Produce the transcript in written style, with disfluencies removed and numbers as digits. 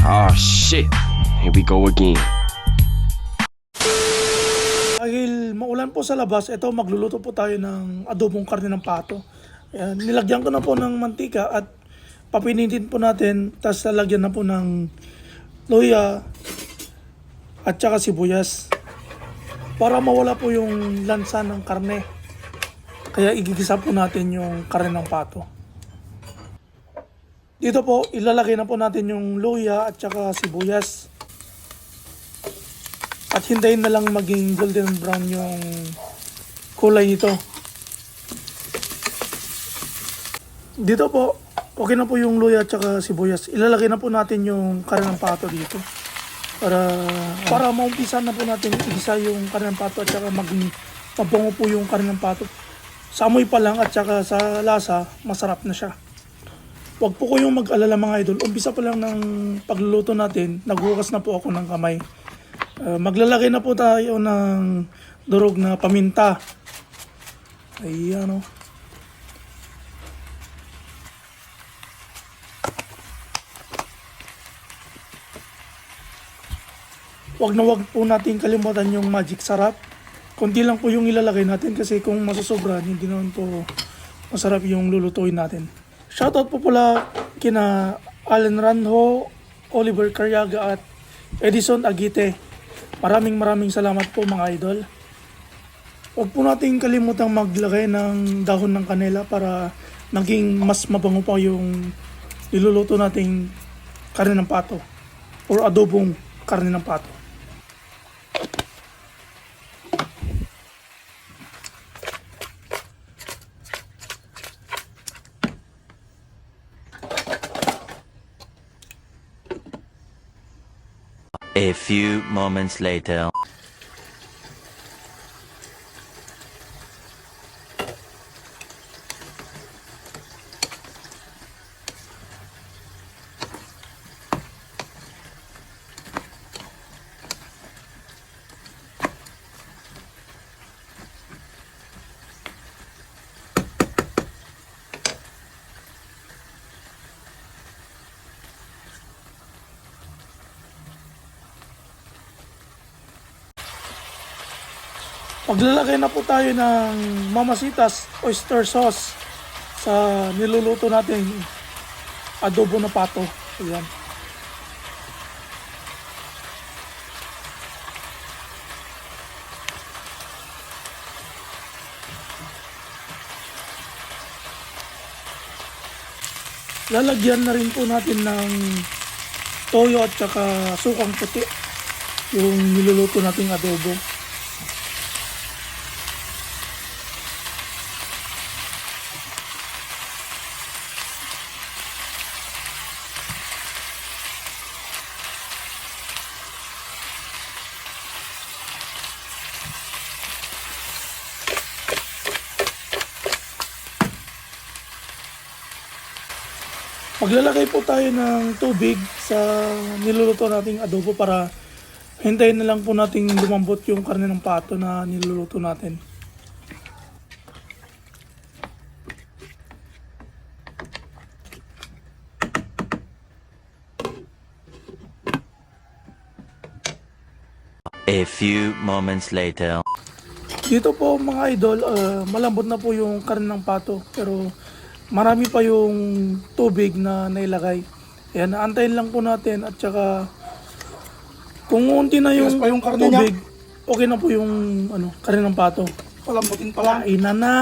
Oh shit, here we go again. Dahil maulan po sa labas, ito magluluto po tayo ng adobong karne ng pato. Ayan, nilagyan ko na po ng mantika at papinitin po natin, tapos lalagyan na po ng luya at saka sibuyas para mawala po yung lansa ng karne. Kaya igigisa po natin yung karne ng pato. Dito po, ilalagay na po natin yung luya at saka sibuyas. At hintayin na lang maging golden brown yung kulay nito. Dito po, okay na po yung luya at saka sibuyas. Ilalagay na po natin yung karne ng pato dito. Para maumpisa na po natin igisa yung karne ng pato at saka maging mabango po yung karne ng pato. Sa amoy pa lang at saka sa lasa, masarap na siya. Huwag po kayong mag-alala mga idol. Umpisa pa lang ng pagluluto natin, naghugas na po ako ng kamay. Maglalagay na po tayo ng durog na paminta. Ayan o. Huwag na huwag po natin kalimutan yung magic sarap. Kunti lang po yung ilalagay natin kasi kung masusobra, hindi naman po masarap yung lulutuin natin. Shoutout po pala kina Allen Ranho, Oliver Carriaga at Edison Agite. Maraming salamat po mga idol. Huwag po natin kalimutang maglagay ng dahon ng kanela para maging mas mabango pa yung niluluto nating karne ng pato or adobong karne ng pato. A few moments later. Maglalagay na po tayo ng Mamasitas oyster sauce sa niluluto natin adobo na pato. Ayan. Lalagyan na rin po natin ng toyo at saka sukang puti yung niluluto nating adobo. Maglalagay po tayo ng tubig sa niluluto nating adobo para hintayin na lang po nating lumambot yung karne ng pato na niluluto natin. A few moments later. Dito po mga idol, malambot na po yung karne ng pato pero marami pa yung tubig na nailagay. Ayan, antayin lang po natin at saka kung unti na yung, pa yung karne tubig, okay na po yung karne ng pato. Palambutin pala. Kain na na!